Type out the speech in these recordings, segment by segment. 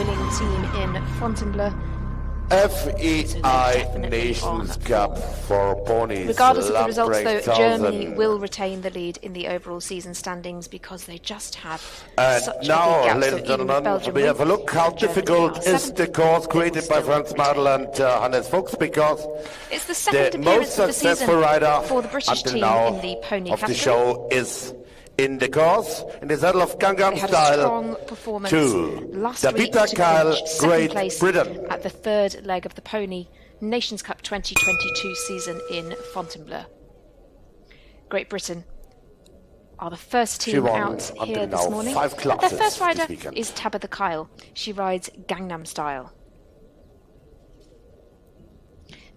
winning team in Fontainebleau. FEI Nations Cup for Ponies. Regardless of the results, though, Germany Lamprechtshausen. will retain the lead in the overall season standings because they just have And such now, a big gap. ladies So and even with gentlemen, Belgium we win, have a look how Germany difficult are is seventh. the course They will created by still Franz retain. Madel and Hannes Fuchs, because It's the second the appearance most of the successful season rider for the British until team now in the pony of the category. show is in the course, in the saddle of Gangnam They had a Style, strong performance to last the week Peter to Kyle, clinch second Great place Britain. at the third leg of the Pony Nations Cup 2022 season in Fontainebleau. Great Britain are the first team out here this morning. Five Their classes first rider this weekend. is Tabitha Kyle. She rides Gangnam Style.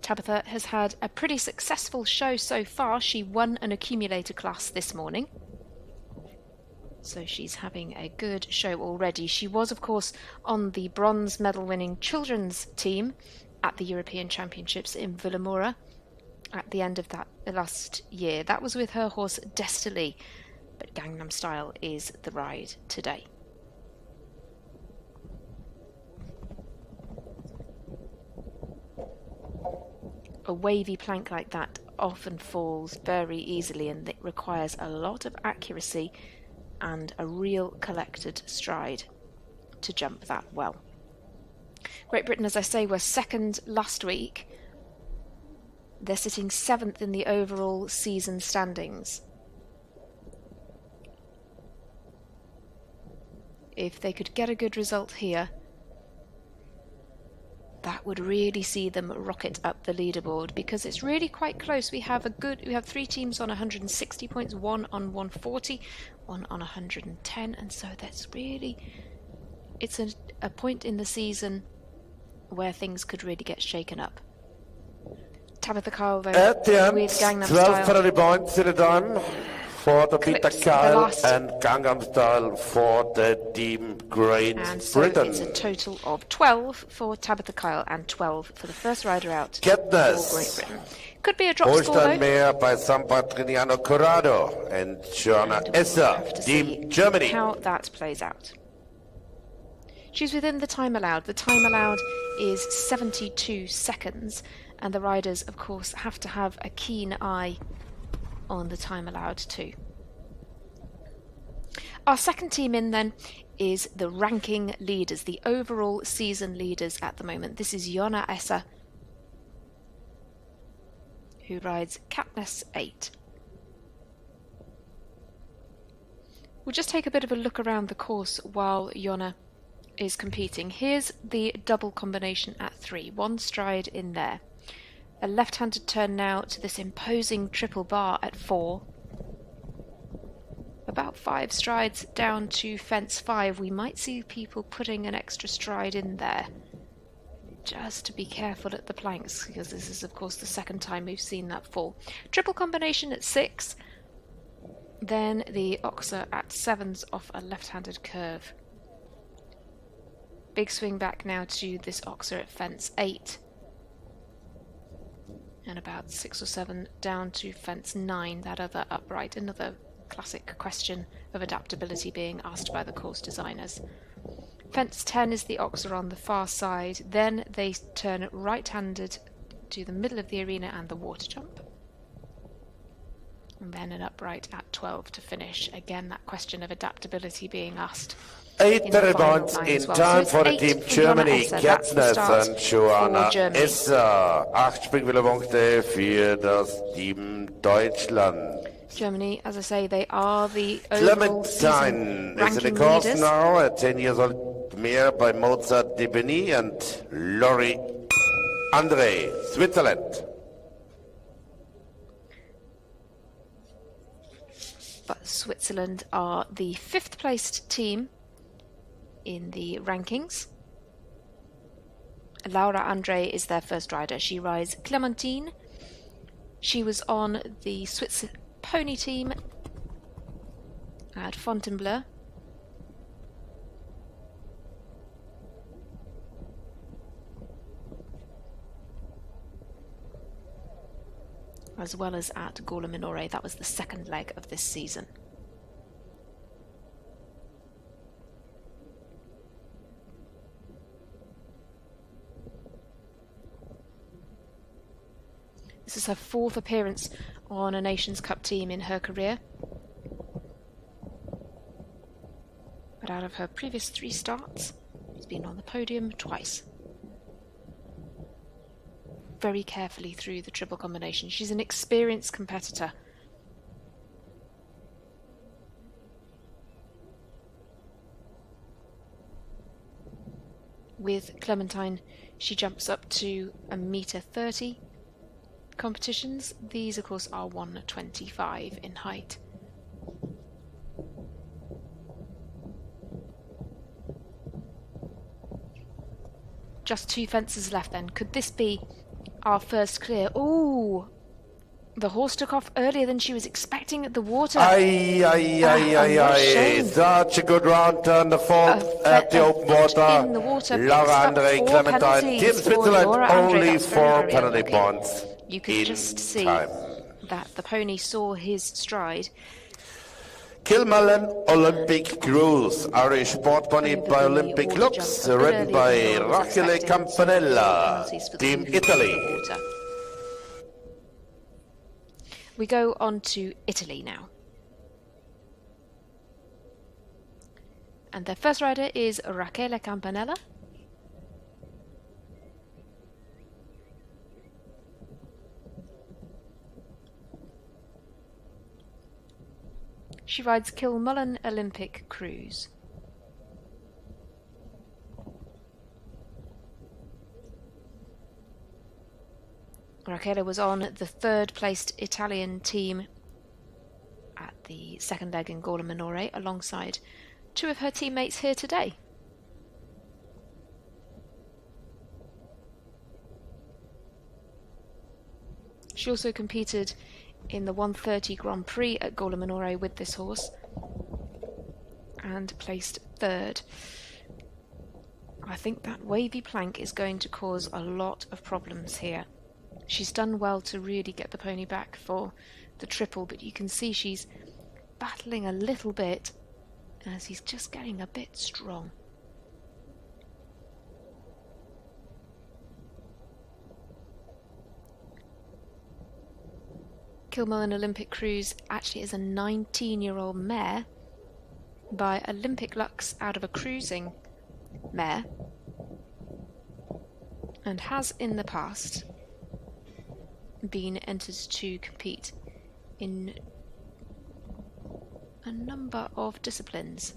Tabitha has had a pretty successful show so far. She won an accumulator class this morning, so she's having a good show already. She was, of course, on the bronze medal winning children's team at the European Championships in Villamora at the end of that last year. That was with her horse Destiny, but Gangnam Style is the ride today. A wavy plank like that often falls very easily, and it requires a lot of accuracy and a real collected stride to jump that well. Great Britain, as I say, were second last week. They're sitting seventh in the overall season standings. If they could get a good result here, that would really see them rocket up the leaderboard, because it's really quite close. We have three teams on 160 points, one on 140, one on 110, and so it's a point in the season where things could really get shaken up. Tabitha Kyle, though, At the end, with Gangnam 12 Style, penalty points in the time for the Peter clips the Kyle last. and Gangnam Style for the team Great and so Britain. it's a total of 12 for Tabitha Kyle and 12 for the first rider out Katniss. for Great Britain. Could be a drop score, Holstein though. Mare by San Patrignano Corrado and Joanna And we'll Esser, have to Team see Germany. how that plays out. She's within the time allowed. The time allowed is 72 seconds, and the riders, of course, have to have a keen eye on the time allowed too. Our second team in then is the ranking leaders, the overall season leaders at the moment. This is Joanna Esser, who rides Katniss 8. We'll just take a bit of a look around the course while Joanna is competing. Here's the double combination at 3, one stride in there. A left-handed turn now to this imposing triple bar at 4. About 5 strides down to fence 5. We might see people putting an extra stride in there. Just to be careful at the planks, because this is, of course, the second time we've seen that fall. Triple combination at 6. Then the Oxer at 7s off a left-handed curve. Big swing back now to this Oxer at fence 8. And about 6 or 7 down to fence 9, that other upright. Another classic question of adaptability being asked by the course designers. Fence 10 is the Oxer on the far side. Then they turn right-handed to the middle of the arena and the water jump. And then an upright at 12 to finish. Again, that question of adaptability being asked. 8 penalty points in time for the So Team it's Germany. Esser. That's the Katniss start und Joanna for Germany. Esser. 8 Springwille-Punkte für das Team Deutschland. Germany, as I say, they are the overall season Clementine is in the ranking course leaders. now at 10 years old mare by Mozart de Beny and Laurie Andre, Switzerland. But Switzerland are the 5th placed team in the rankings. Laura Andre is their first rider. She rides Clementine. She was on the Swiss pony team at Fontainebleau. As well as at Gorla Minore. That was the second leg of this season. This is her 4th appearance on a Nations Cup team in her career. But out of her previous 3 starts, she's been on the podium twice. Very carefully through the triple combination. She's an experienced competitor. With Clementine, she jumps up to 1.30 m. Competitions, these of course are 1.25 in height. Just 2 fences left then. Could this be our first clear? Ooh! The horse took off earlier than she was expecting at the water. Such a good round turn, the fault at the open water. In the water. Laura Andre, Clementine, Team Switzerland, only 4 penalty points. You could just see that the pony saw his stride. Kilmallen Olympic Cruise, Irish sport pony by Olympic looks, ridden by Rachele Campanella, Team Italy. We go on to Italy now. And their first rider is Rachele Campanella. She rides Kilmullen Olympic Cruise. Rachele was on the 3rd placed Italian team at the 2nd leg in Gorla Minore alongside 2 of her teammates here today. She also competed in the 1:30 Grand Prix at Gorla Minore with this horse and placed 3rd. I think that wavy plank is going to cause a lot of problems here. She's done well to really get the pony back for the triple, but you can see she's battling a little bit as he's just getting a bit strong. Kilmullen Olympic Cruise actually is a 19-year-old mare by Olympic Lux out of a cruising mare, and has in the past been entered to compete in a number of disciplines.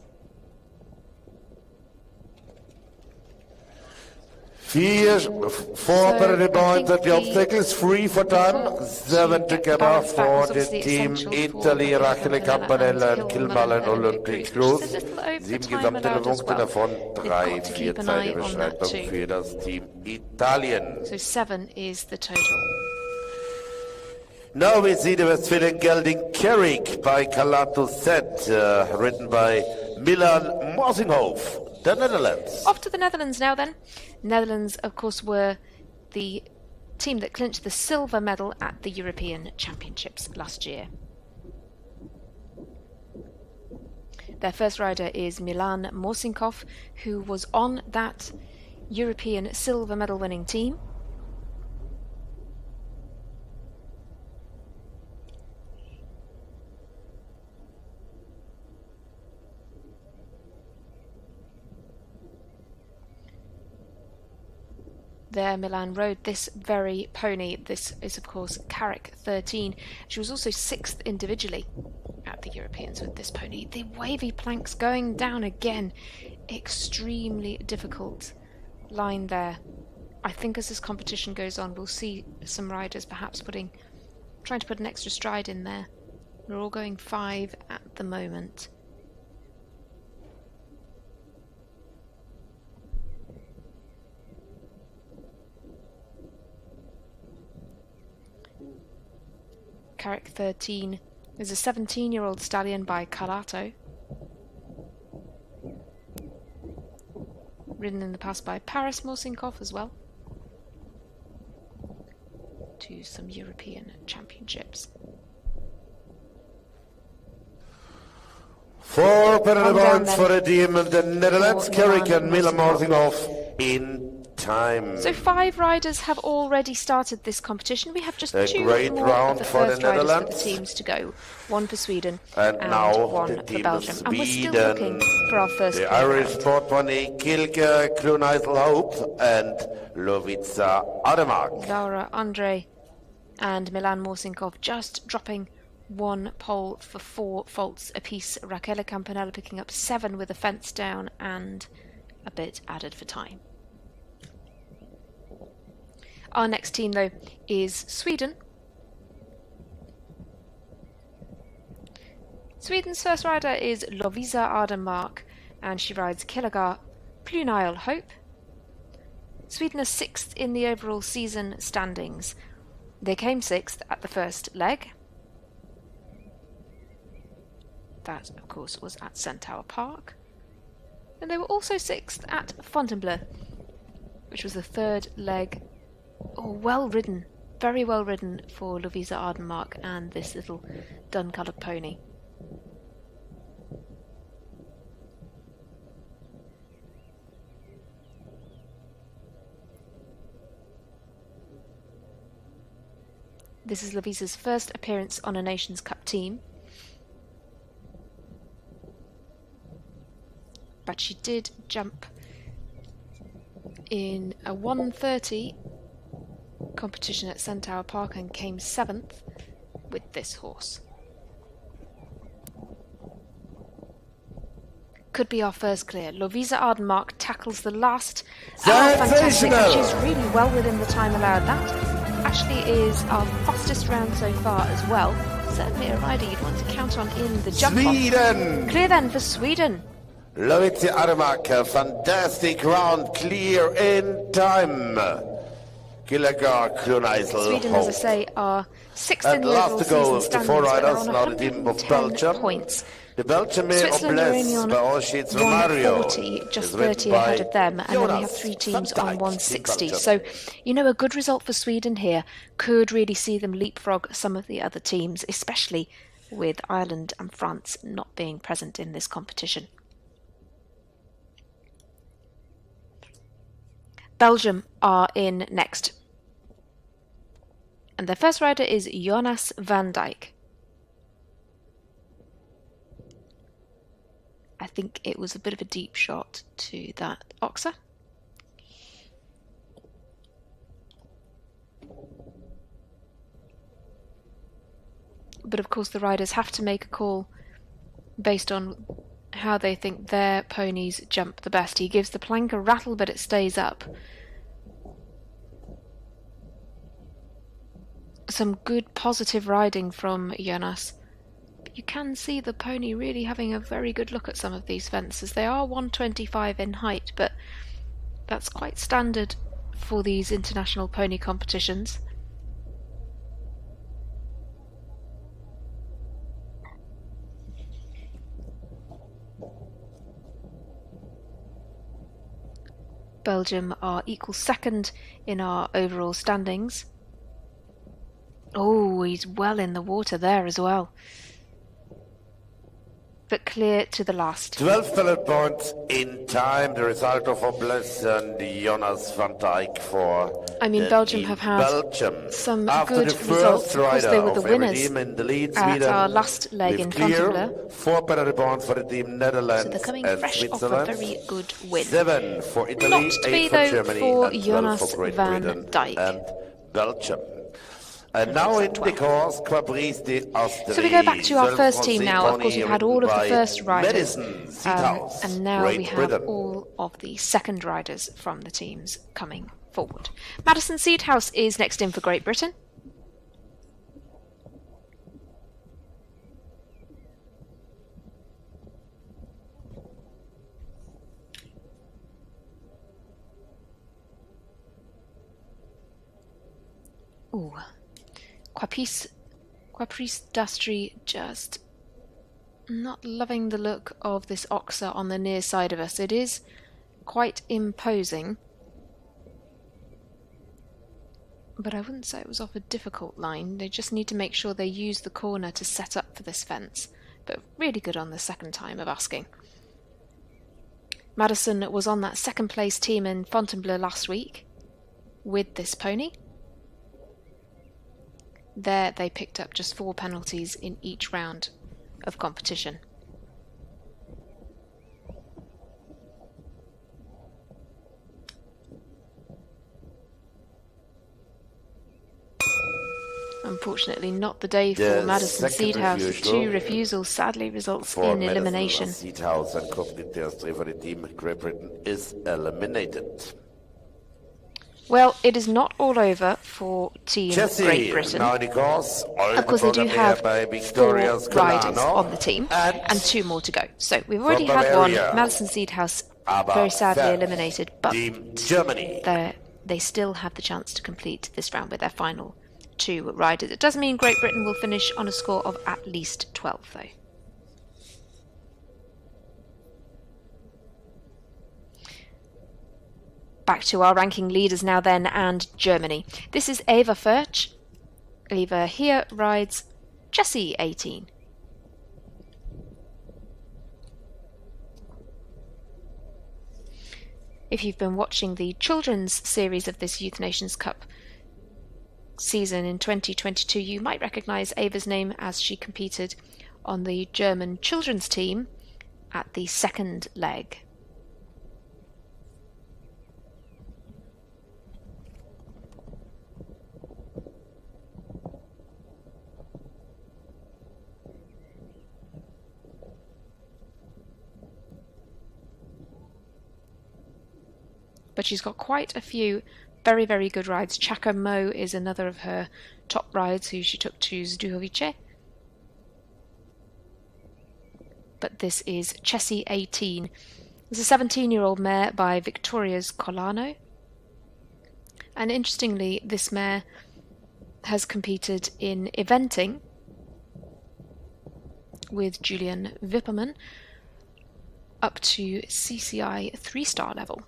4 penalty points at the obstacles, 3 for time, 7 together for the Team Italy, Rachele Campanella and Kilmallen Olympic Cruise. 7 gesamte Punkte, davon 3 Vierzeitüberschreitung für das Team Italien. So 7 is the total. Now we see the Westphalian gelding Carrick by Calato Set, written by Milan Morsinghoff. The Netherlands. Off to the Netherlands now then. Netherlands, of course, were the team that clinched the silver medal at the European Championships last year. Their first rider is Milan Morsinkov, who was on that European silver medal winning team. There, Milan rode this very pony. This is, of course, Carrick 13. She was also 6th individually at the Europeans with this pony. The wavy planks going down again. Extremely difficult line there. I think as this competition goes on, we'll see some riders perhaps trying to put an extra stride in there. We're all going 5 at the moment. Carrick 13 is a 17-year-old stallion by Calato, ridden in the past by Paris Morsinkov as well, to some European Championships. 4 penalty points for the team of the Netherlands, Carrick and Milan Morsinghoff in time. So 5 riders have already started this competition. We have just A 2 great more round of the for the first riders for the Netherlands. teams to go. 1 for Sweden And now one the for team Belgium. of And we're still Sweden. looking for our first The clear Irish round. sport pony Kilke Kluneisel-Hope and Lovica Ademark. Laura Andre and Milan Morsinkov just dropping 1 pole for 4 faults apiece. Rachele Campanella picking up 7 with a fence down and a bit added for time. Our next team, though, is Sweden. Sweden's first rider is Lovisa Ardenmark, and she rides Kilagar Plunail Hope. Sweden are 6th in the overall season standings. They came 6th at the first leg. That, of course, was at Centaur Park. And they were also 6th at Fontainebleau, which was the 3rd leg. Oh, well ridden, very well ridden for Lovisa Ardenmark and this little dun-coloured pony. This is Lovisa's first appearance on a Nations Cup team. But she did jump in a 1:30 competition at Centaur Park and came 7th with this horse. Could be our first clear. Lovisa Ardenmark tackles the last. Fantastic. And she's really well within the time allowed. That actually is our fastest round so far as well. Certainly a rider you'd want to count on in the jump Sweden! Off. Clear then for Sweden. Lovica Ademark, a fantastic round, clear in time. Kilagar Kluneisel. Sweden, as I say, are 6th in the overall season standings, the 4 riders, but now the team of Belgium. Points. The Belgian Switzerland are only on 140, just 30 ahead of them, and then we have 3 teams on 160. So, you know, a good result for Sweden here could really see them leapfrog some of the other teams, especially with Ireland and France not being present in this competition. Belgium are in next. And their first rider is Jonas van Dijk. I think it was a bit of a deep shot to that Oxer. But of course the riders have to make a call based on how they think their ponies jump the best. He gives the plank a rattle, but it stays up. Some good positive riding from Jonas. But you can see the pony really having a very good look at some of these fences. They are 125 in height, but that's quite standard for these international pony competitions. Belgium are equal 2nd in our overall standings. Oh, he's well in the water there as well. But clear to the last. 12 pellet points in time, the result of Obles and Jonas van Dijk for Belgium have had some good results. Of course, they were the winners at our last leg in Fontainebleau. 4 pellet points for the team Netherlands, so they're coming fresh off a very good win. 7 for Italy, Not to 8 be, for though, Germany, for and 12 Jonas for Great van Britain Dijk. and Belgium. And now in the course, Caprice de Asteri. So we go back to our first team now. Of course, we've had all of the first riders, and now we have all of the second riders from the teams coming forward. Madison Seedhouse is next in for Great Britain. Ooh. Caprice d'Asteri just not loving the look of this Oxer on the near side of us. It is quite imposing, but I wouldn't say it was off a difficult line. They just need to make sure they use the corner to set up for this fence, but really good on the second time of asking. Madison was on that second place team in Fontainebleau last week with this pony. There they picked up just 4 penalties in each round of competition. Unfortunately, not the day for Madison Seedhouse. 2 refusals sadly results in elimination. Seedhouse and their for the team. Great Britain is eliminated. Well, it is not all over for Team Great Britain. Of course, they do have 4 riders on the team and 2 more to go. So we've already had one, Madison Seedhouse, very sadly eliminated, but they still have the chance to complete this round with their final 2 riders. It does mean Great Britain will finish on a score of at least 12, though. Back to our ranking leaders now then, and Germany. This is Eva Furch. Eva here rides Jessie 18. If you've been watching the children's series of this Youth Nations Cup season in 2022, you might recognise Eva's name as she competed on the German children's team at the second leg. But she's got quite a few very, very good rides. Chaka Mo is another of her top rides, who she took to Zdujovice. But this is Chessie 18. It's a 17-year-old mare by Victoria's Colano. And interestingly, this mare has competed in eventing with Julian Wipperman up to CCI 3-star level.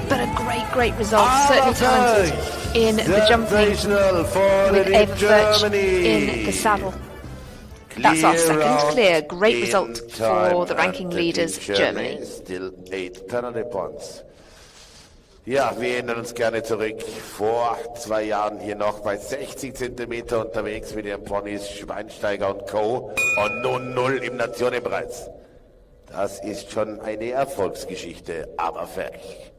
But a great result, certainly talented in the jumping with Eva Furch in the saddle. That's our second clear. Great result for the ranking leaders, Germany. Still 8 penalty points. Ja, wir erinnern uns gerne zurück. Vor 2 Jahren hier noch bei 60 Zentimeter unterwegs mit ihren Ponys Schweinsteiger und Co. Und nun 0 im Nationenpreis. Das ist schon eine Erfolgsgeschichte, aber fertig.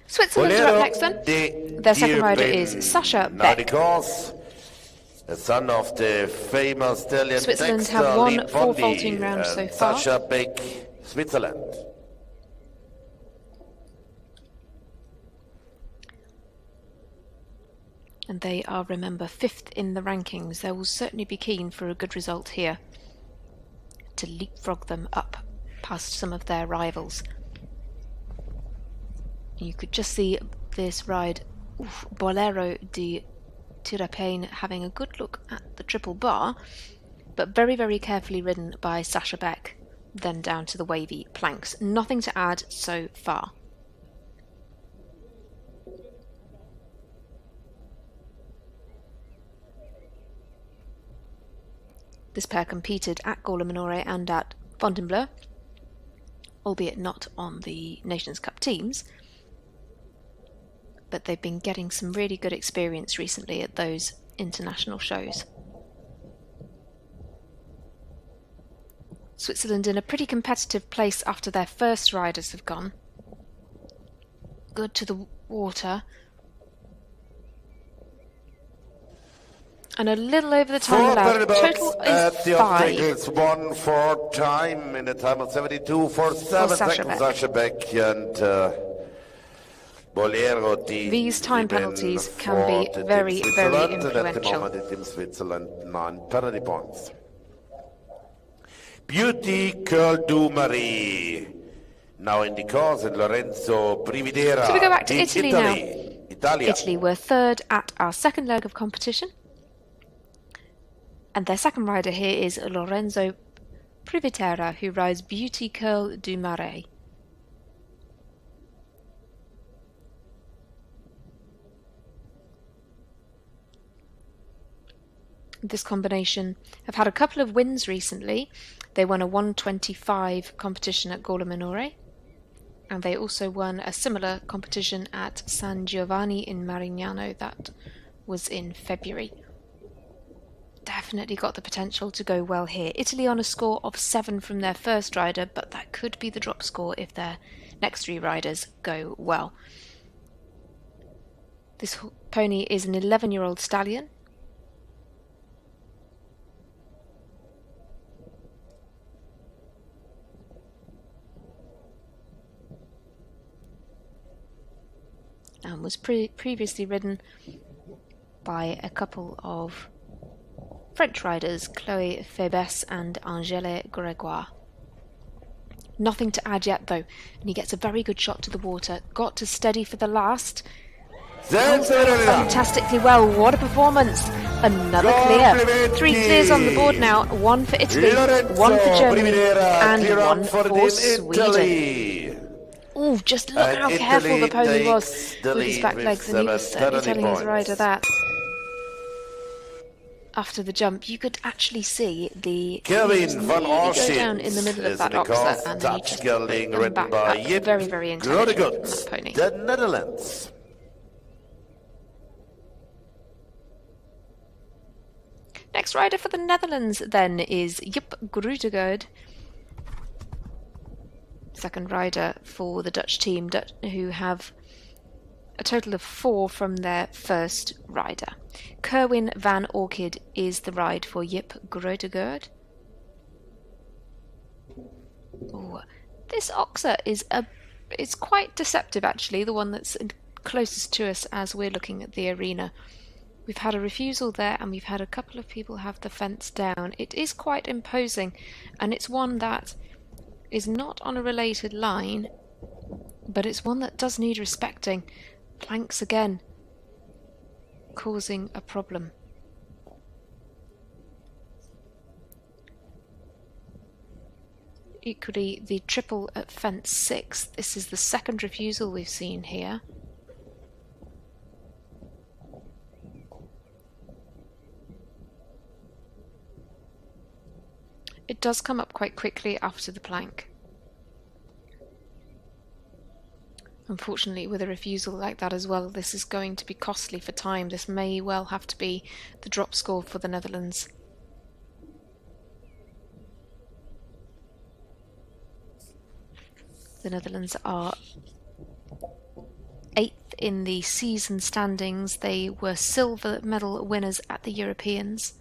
Switzerland are up next then. Their second rider is Sasha Beck. The son of the famous stallion Switzerland have won 4 vaulting rounds so far. Sasha Beck, Switzerland. And they are, remember, 5th in the rankings. They will certainly be keen for a good result here to leapfrog them up past some of their rivals. You could just see this ride, Bolero di Tirapane, having a good look at the triple bar, but very, very carefully ridden by Sasha Beck, then down to the wavy planks. Nothing to add so far. This pair competed at Gawler Minore and at Fontainebleau, albeit not on the Nations Cup teams. But they've been getting some really good experience recently at those international shows. Switzerland in a pretty competitive place after their first riders have gone. Good to the water. And a little over the time allowed. Total is 5. 1 for time in a time of 72 for 7 seconds. Sasha Beck and Bolero. These time penalties can be very, very influential. At the moment, it in Switzerland 9 penalty points. Beauty Curl du Marie. Now in the course, and Lorenzo Prividera. So we go back to Italy now. Italia. Italy were 3rd at our second leg of competition. And their second rider here is Lorenzo Prividera, who rides Beauty Curl du Marais. this combination have had a couple of wins recently. They won a 125 competition at Gorla Minore, and they also won a similar competition at San Giovanni in Marignano. That was in February. Definitely got the potential to go well here. Italy on a score of 7 from their first rider, but that could be the drop score if their next 3 riders go well. This pony is an 11-year-old stallion. And was previously ridden by a couple of French riders, Chloé Fébès and Angèle Grégoire. Nothing to add yet though, and he gets a very good shot to the water. Got to steady for the last. Fantastically well, what a performance! Another clear. 3 clears on the board now, 1 for Italy, 1 for Germany, and 1 for Sweden. Ooh, just look how careful the pony was with his back legs, and he was certainly telling his rider that. After the jump, you could actually see the Kevin van go down in the middle of that oxer, and then he just come back up. Very, very intelligent from that pony. The Netherlands. Next rider for the Netherlands then is Jip Groetegaard. Second rider for the Dutch team, who have a total of 4 from their first rider. Kerwin van Orchid is the ride for Jip Groetegaard. This oxer is quite deceptive actually, the one that's closest to us as we're looking at the arena. We've had a refusal there, and we've had a couple of people have the fence down. It is quite imposing, and it's one that is not on a related line, but it's one that does need respecting. Planks again, causing a problem. Equally, the triple at fence 6. This is the second refusal we've seen here. It does come up quite quickly after the plank. Unfortunately, with a refusal like that as well, this is going to be costly for time. This may well have to be the drop score for the Netherlands. The Netherlands are 8th in the season standings. They were silver medal winners at the Europeans.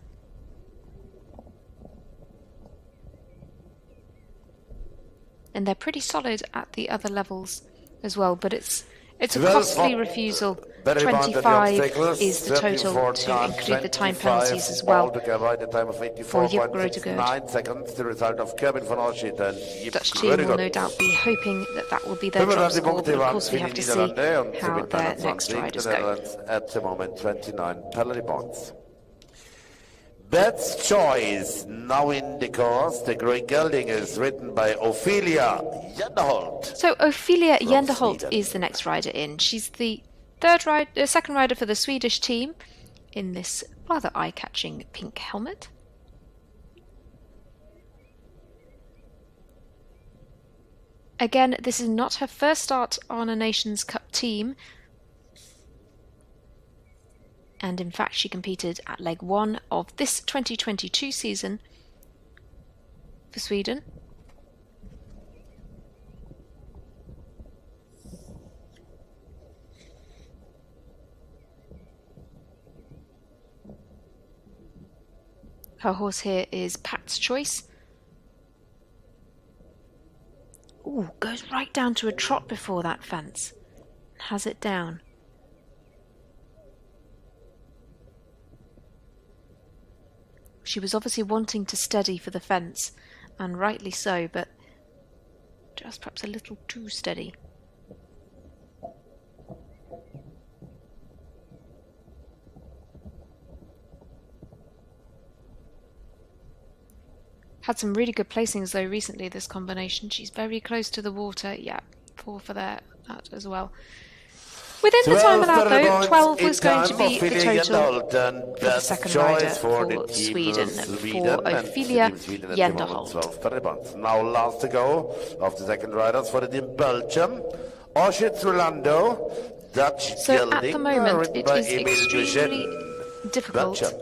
And they're pretty solid at the other levels as well, but it's a costly refusal. 25 is the total to include the time penalties as well for Jip Groetegaard. 9 seconds, the result of Kevin van Orchid and Jip Dutch team will no doubt be hoping that that will be their drop score, but of course we have to see how their next riders go. At the moment, 29 penalty points. Bet's Choice, now in the course. The green gelding is ridden by Ophelia Jenderholt. So Ophelia Jenderholt is the next rider in. She's the second rider for the Swedish team in this rather eye-catching pink helmet. Again, this is not her first start on a Nations Cup team. And in fact, she competed at leg 1 of this 2022 season for Sweden. Her horse here is Pat's Choice. Ooh, goes right down to a trot before that fence. Has it down. She was obviously wanting to steady for the fence, and rightly so, but just perhaps a little too steady. Had some really good placings though recently, this combination. She's very close to the water. Yeah, 4 for that as well. Within the time allowed, though, 12 was going to be the Ophelia total Jenderholten. for the Best second rider choice for the for team Sweden, Sweden for and Ophelia Team Sweden at the moment, 12 ribbons. Now last to go of the second riders for the team Belgium. Oshitz Rolando, Dutch So at the gelding, moment, ridden it by is Emil extremely Duchenne, difficult Belgium.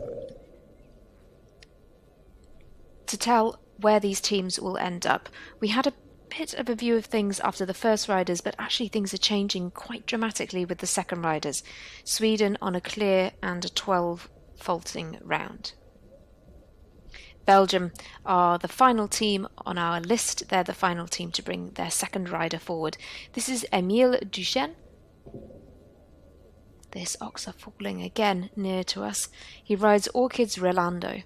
to tell where these teams will end up. We had a bit of a view of things after the first riders, but actually things are changing quite dramatically with the second riders. Sweden on a clear and a 12 faulting round. Belgium are the final team on our list. They're the final team to bring their second rider forward. This is Emile Duchenne. This ox are falling again near to us. He rides Orchids Rolando.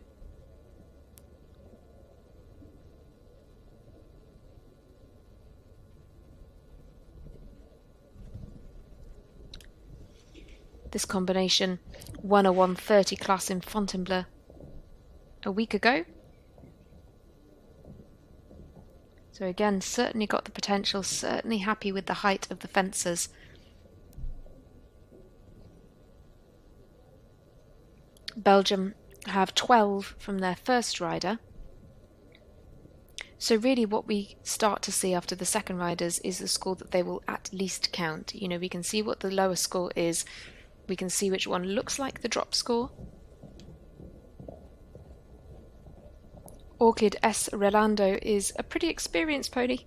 This combination won a 130 class in Fontainebleau a week ago. So again, certainly got the potential, certainly happy with the height of the fencers. Belgium have 12 from their first rider. So really what we start to see after the second riders is the score that they will at least count. You know, we can see what the lower score is. We can see which one looks like the drop score. Orchid S. Rolando is a pretty experienced pony.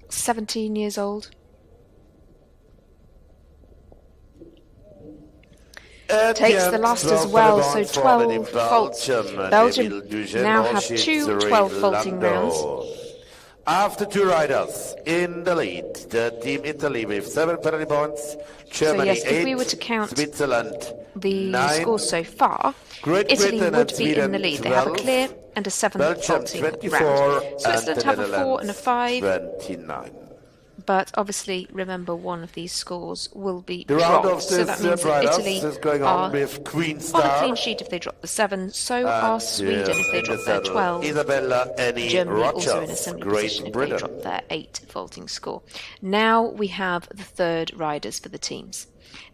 17 years old. Takes the last as well, so 12 faults. Belgium now have two 12 faulting rounds. After two riders in the lead, the Team Italy with 7 penalty points, Germany so yes, 8, if we were to count Switzerland the 9, scores so far, Great Italy Britain would and be Sweden in the lead. 12, They have a clear and a 7 Belgium faulting 24, round. and Switzerland the have a 4 and a 5. 29. But obviously, remember, one of these scores will be The round dropped. of So the that means third that riders Italy is going are on with Queen on a Star. clean sheet if they drop the 7. So And, are Sweden if they in drop the their saddle, 12. Isabella Annie Germany also in a Rogers, similar Great position if Britain. they drop their 8 faulting score. Now we have the third riders for the teams.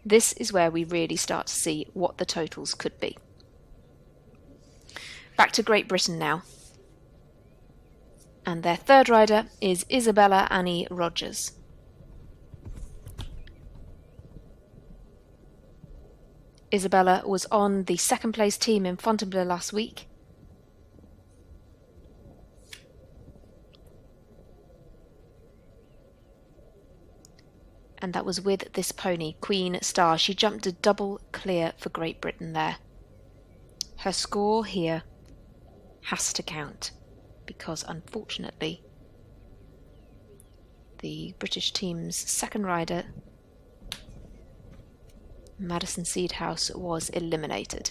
This is where we really start to see what the totals could be. Back to Great Britain now. And their third rider is Isabella Annie Rogers. Isabella was on the second place team in Fontainebleau last week. And that was with this pony, Queen Star. She jumped a double clear for Great Britain there. Her score here has to count because unfortunately the British team's second rider, Madison Seedhouse, was eliminated.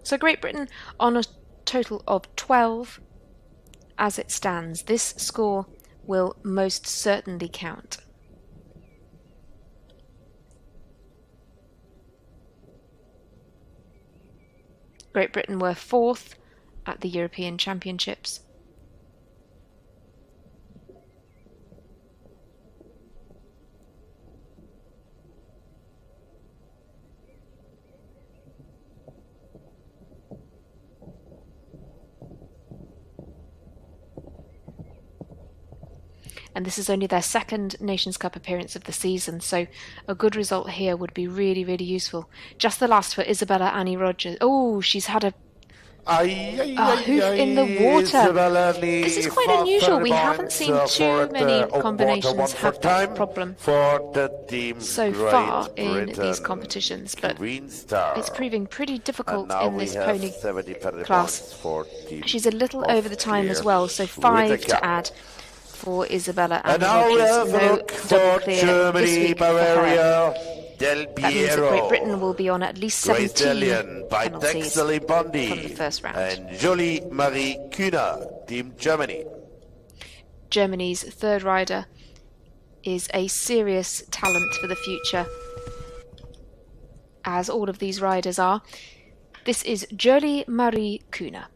So Great Britain on a total of 12 as it stands. This score will most certainly count. Great Britain were 4th at the European Championships. And this is only their second Nations Cup appearance of the season, so a good result here would be really, really useful. Just the last for Isabella Annie Rogers. Oh, she's had a hoof in the water. This is quite unusual. We haven't seen too many combinations have that problem so far in these competitions, but it's proving pretty difficult in this pony class. She's a little over the time as well, so 5 to add for Isabella and Rogers. No double clear Germany, this week Bavaria, for her. Del That means that Great Britain will be on at least 17 by penalties from the first round. And Jolie Marie Kühner, Team Germany. Germany's third rider is a serious talent for the future, as all of these riders are. This is Jolie Marie Kühner.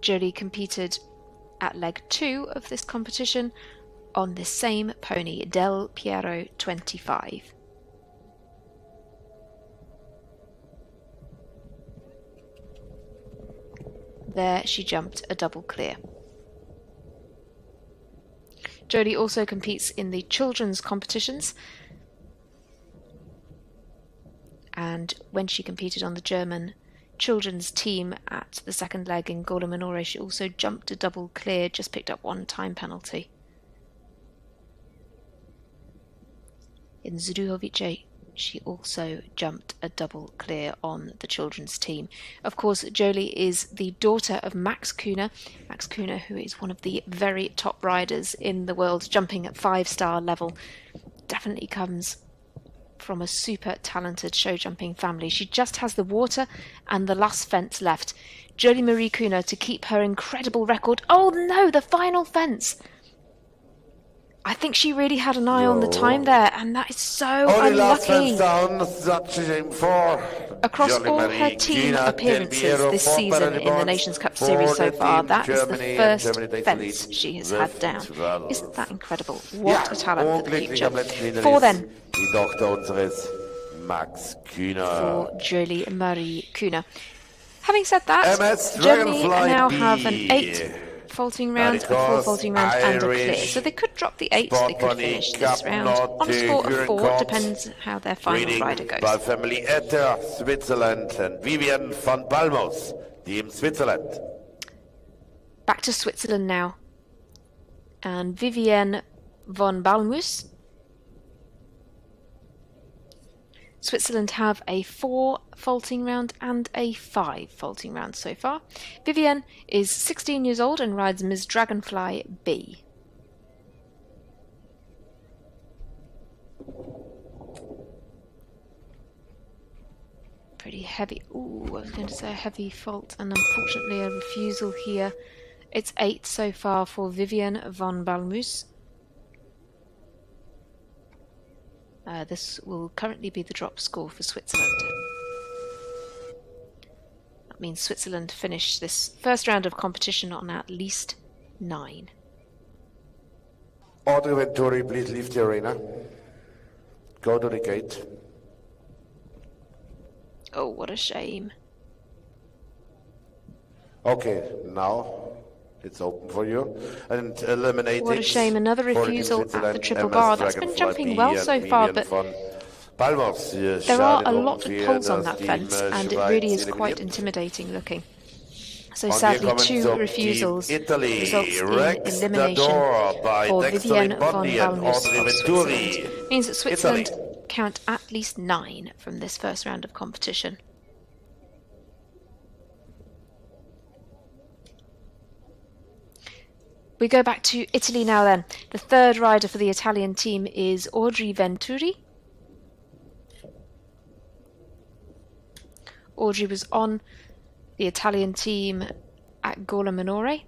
Jolie competed at leg 2 of this competition on this same pony, Del Piero 25. There she jumped a double clear. Jolie also competes in the children's competitions, and when she competed on the German children's team at the second leg in Gola Minore, she also jumped a double clear, just picked up 1 time penalty. In Zdujovice, she also jumped a double clear on the children's team. Of course, Jolie is the daughter of Max Kühne. Max Kühne, who is one of the very top riders in the world, jumping at 5-star level, definitely comes from a super talented show jumping family. She just has the water and the last fence left. Jolie Marie Kühne to keep her incredible record. Oh no, the final fence! I think she really had an eye on the time there, and that is so only unlucky. Down, such a shame for Across Jolie all Marie her team Kühne, appearances Del this Piero, season in the Ponies, Nations Cup for series so the far, team that is the Germany and first Germany takes the fence lead she has with had down. 12. Isn't that incredible? What a talent for the unglücklich future. am letzten Hindernis, 4 then die Tochter unseres Max Kühne. for Jolie Marie Kühne. Having said that, MS Germany Dragonfly now B. have an 8 faulting round, a 4 faulting round, and a clear. So they could drop the 8, they could finish this round on a score of 4, depends how their final rider goes. By family Etter, Switzerland, and Vivian van Balmos, Team Switzerland. Back to Switzerland now. And Vivienne von Balmus. Switzerland have a 4 faulting round and a 5 faulting round so far. Vivienne is 16 years old and rides Ms. Dragonfly B. Pretty heavy. Ooh, I was going to say a heavy fault, and unfortunately a refusal here. It's 8 so far for Vivienne von Balmus. This will currently be the drop score for Switzerland. That means Switzerland finish this first round of competition on at least 9. Audrey Venturi, please leave the arena. Go to the gate. Oh, what a shame. Okay, now it's open for you. And eliminated. What a shame, another refusal at the triple bar. That's been jumping well so far, but there are a lot of poles on that fence, and it really is quite intimidating looking. So sadly, 2 refusals results in elimination for Vivienne von Balmus of Switzerland. Means that Switzerland count at least 9 from this first round of competition. We go back to Italy now then. The third rider for the Italian team is Audrey Venturi. Audrey was on the Italian team at Gola Minore.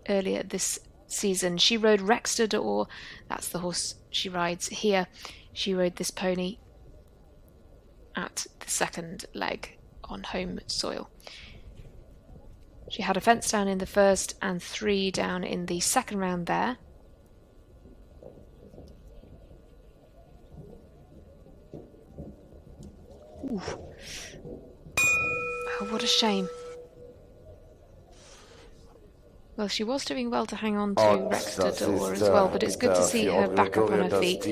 Earlier this season, she rode Rexter d'Or. That's the horse she rides here. She rode this pony at the second leg on home soil. She had a fence down in the first and 3 down in the second round there. Ooh. Oh, what a shame. Well, she was doing well to hang on to Rexter d'Or as well, but it's good to see her back up on her feet.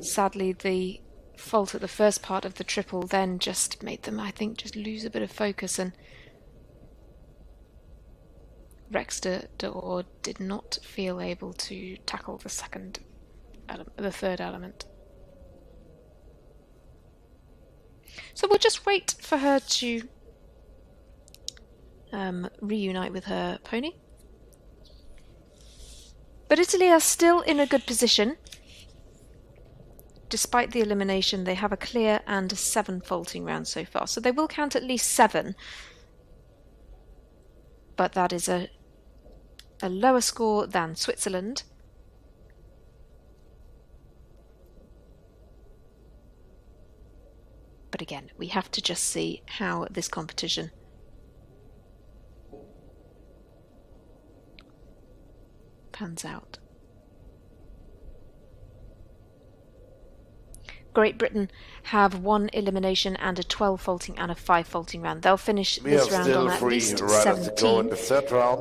Sadly, the fault at the first part of the triple then just made them, I think, just lose a bit of focus, and Rexter d'Or did not feel able to tackle the third element. So we'll just wait for her to reunite with her pony. But Italy are still in a good position. Despite the elimination, they have a clear and a 7 faulting round so far. So they will count at least 7. But that is a lower score than Switzerland. again, we have to just see how this competition pans out. Great Britain have 1 elimination and a 12 faulting and a 5 faulting round. They'll finish this round on at least 17.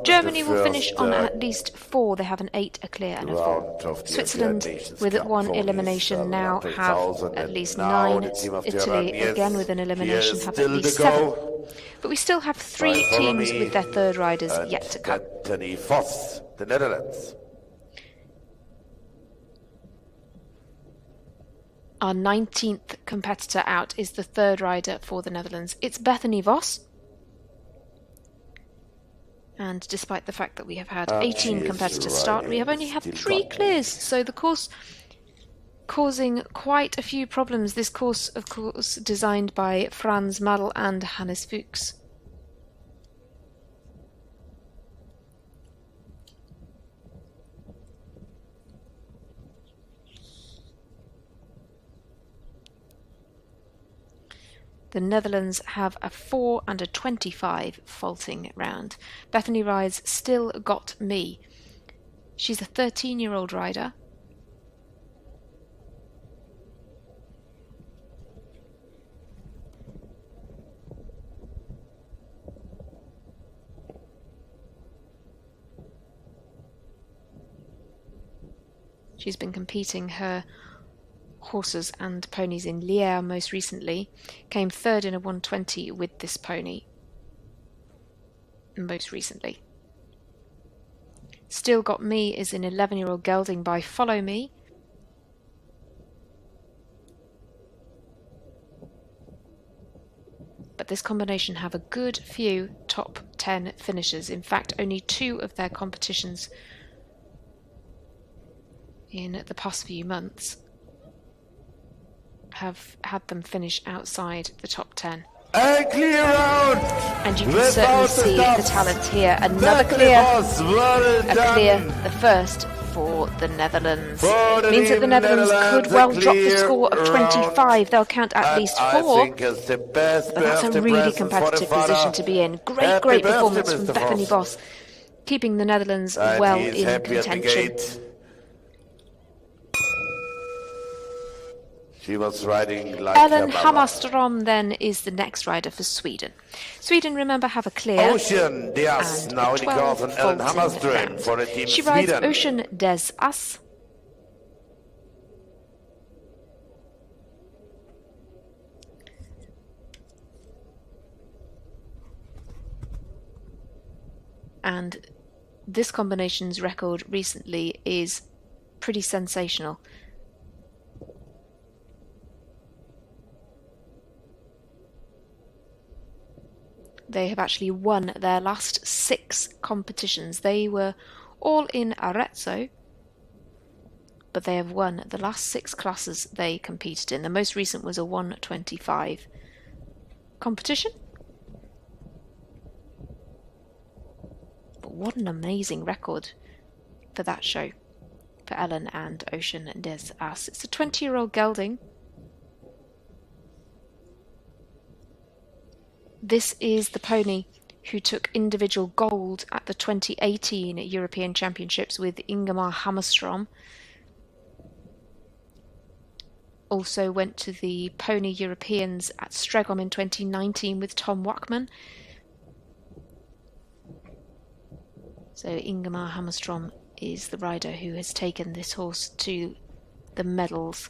Germany will finish on at least 4. They have an 8, a clear and a 4. Switzerland with 1 elimination now have at least 9. Italy again with an elimination have at least 7. But we still have 3 teams with their third riders yet to come. Anthony Voss, the Netherlands. Our 19th competitor out is the third rider for the Netherlands. It's Bethany Voss. And despite the fact that we have had 18 competitors start, we have only had 3 clears. So the course causing quite a few problems. This course, of course, designed by Frans Madel and Hannes Fuchs. The Netherlands have a 4 and a 25 faulting round. Bethany rides Still Got Me. She's a 13-year-old rider. She's been competing her horses and ponies in Liège most recently, came third in a 120 with this pony most recently. Still Got Me is an 11-year-old gelding by Follow Me. But this combination have a good few top 10 finishers. In fact, only 2 of their competitions in the past few months have had them finish outside the top 10. A clear round! And you can certainly see the talent here. Another clear, a clear, the first for the Netherlands. Means that the Netherlands could well drop the score of 25. They'll count at least 4. But that's a really competitive position to be in. Great performance from Bethany Voss, keeping the Netherlands well in contention. She was riding like Ellen Hammarström then is the next rider for Sweden. Sweden, remember, have a clear Ocean Diaz, now in Ellen Hammarström for the team She Sweden. rides Ocean des As. And this combination's record recently is pretty sensational. They have actually won their last 6 competitions. They were all in Arezzo, but they have won the last 6 classes they competed in. The most recent was a 125 competition. But what an amazing record for that show, for Ellen and Ocean des As. It's a 20-year-old gelding. This is the pony who took individual gold at the 2018 European Championships with Ingemar Hammarström. Also went to the Pony Europeans at Stregom in 2019 with Tom Wackman. So Ingemar Hammarström is the rider who has taken this horse to the medals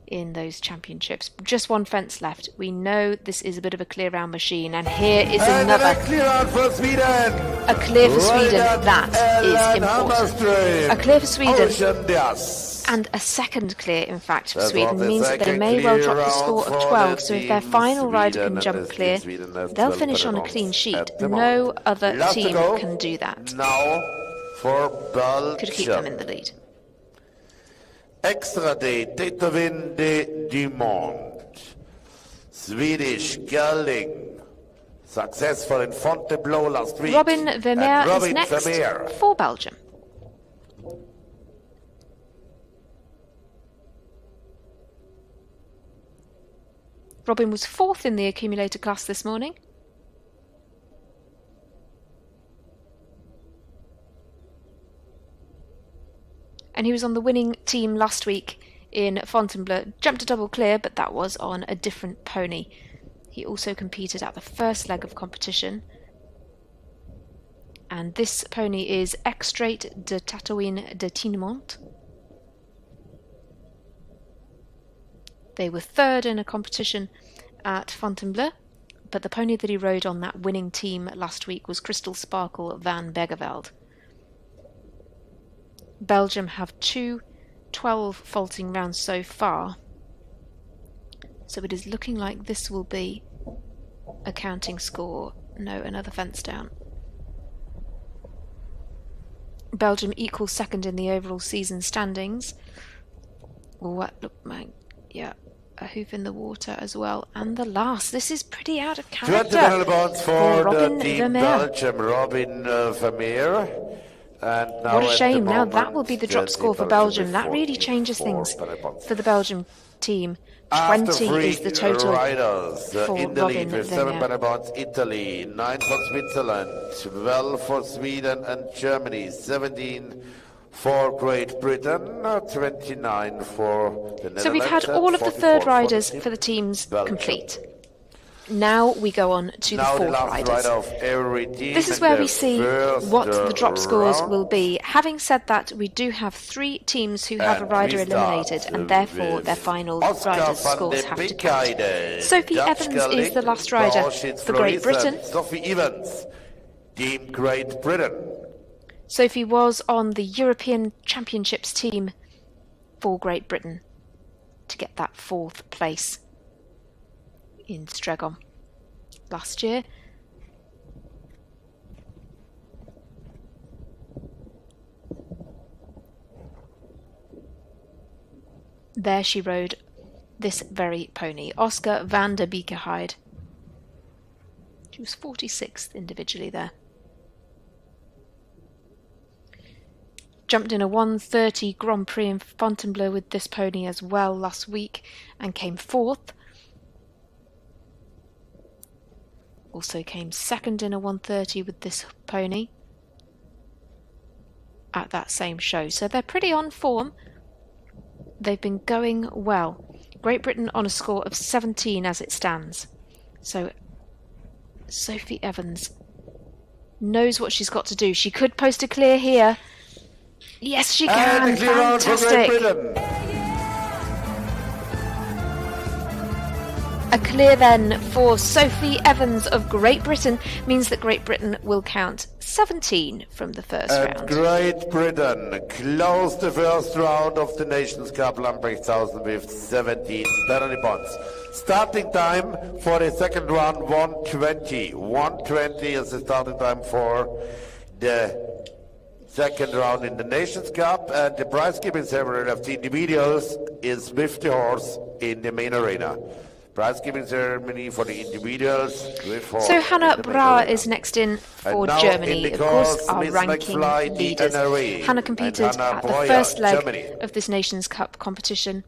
in those championships. Just 1 fence left. We know this is a bit of a clear round machine, and here is another clear round for Sweden. A clear for Sweden, that is important. A clear for Sweden, and a second clear, in fact, for Sweden, means that they may well drop the score of 12. So if their final rider can jump clear, they'll finish on a clean sheet. No other team can do that. Now for Belgium. Could keep them in the lead. Extra day, Tétovin de Dumont. Swedish gelding. Successful in Fontainebleau last week. Robin Vermeer is next for Belgium. Robin was 4th in the accumulator class this morning. And he was on the winning team last week in Fontainebleau. Jumped a double clear, but that was on a different pony. He also competed at the first leg of competition. And this pony is Extrait de Tatooine de Tinemont. They were 3rd in a competition at Fontainebleau, but the pony that he rode on that winning team last week was Crystal Sparkle van Beggerveld. Belgium have 2 12 faulting rounds so far, so it is looking like this will be a counting score. No, another fence down. Belgium equals 2nd in the overall season standings. What look like, yeah, a hoof in the water as well. And the last, this is pretty out of character. 20 points for Robin the team Vermeer. Belgium, Robin Vermeer. And now What a shame. Now moment, that will be the drop score for Belgium. That really changes things for the Belgium team. 20 is the total riders, for in the Robin lead with 7 Vermeer. points, Italy, 9 for Switzerland, 12 for Sweden and Germany, 17 for Great Britain, 29 for the Netherlands. So we've had all of the 3rd riders for the teams complete. Now we go on to the 4th riders. Of every team, this is where we see what the drop scores will be. Having said that, we do have 3 teams who have a rider eliminated, and therefore their final riders' scores have to count. Sophie Evans is the last rider for Great Britain. Sophie Evans, Team Great Britain. Sophie was on the European Championships team for Great Britain to get that 4th place in Stregon last year. There she rode this very pony, Oscar van der Beekeheid. She was 46th individually there. Jumped in a 1:30 Grand Prix in Fontainebleau with this pony as well last week and came 4th. Also came 2nd in a 1:30 with this pony at that same show. So they're pretty on form. They've been going well. Great Britain on a score of 17 as it stands. So Sophie Evans knows what she's got to do. She could post a clear here. Yes, she can. Fantastic. A clear then for Sophie Evans of Great Britain means that Great Britain will count 17 from the first round. Great Britain closed the first round of the Nations Cup Lamprechtshausen with 17 penalty points. Starting time for the second round, 1:20. 1:20 is the starting time for the second round in the Nations Cup, and the prize giving ceremony of the individuals is with the horse in the main arena. Prize giving ceremony for the individuals with horse. So Hannah Brauer is next in for Germany, of course, our Miss ranking McFly, leaders. Hannah competed at the first leg of this Nations Cup competition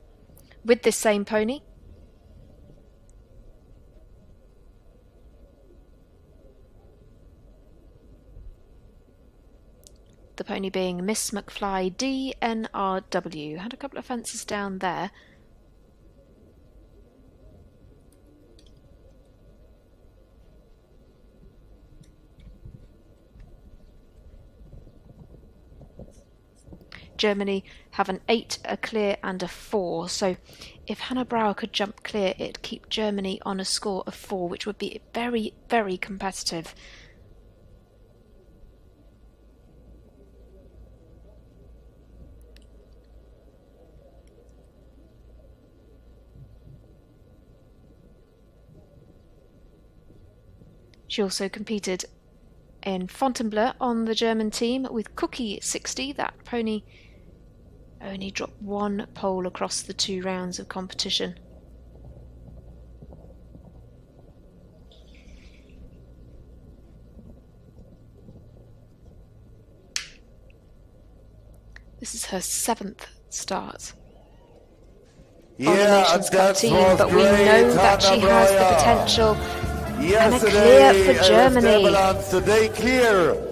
with this same pony. The pony being Miss McFly DNRW. Had a couple of fences down there. Germany have an 8, a clear and a 4. So if Hannah Brauer could jump clear, it'd keep Germany on a score of 4, which would be very, very competitive. She also competed in Fontainebleau on the German team with Cookie 60. That pony only dropped 1 pole across the 2 rounds of competition. This is her 7th start. on the Nations Cup team, but we know that she has the potential. And a clear for Germany. Today clear.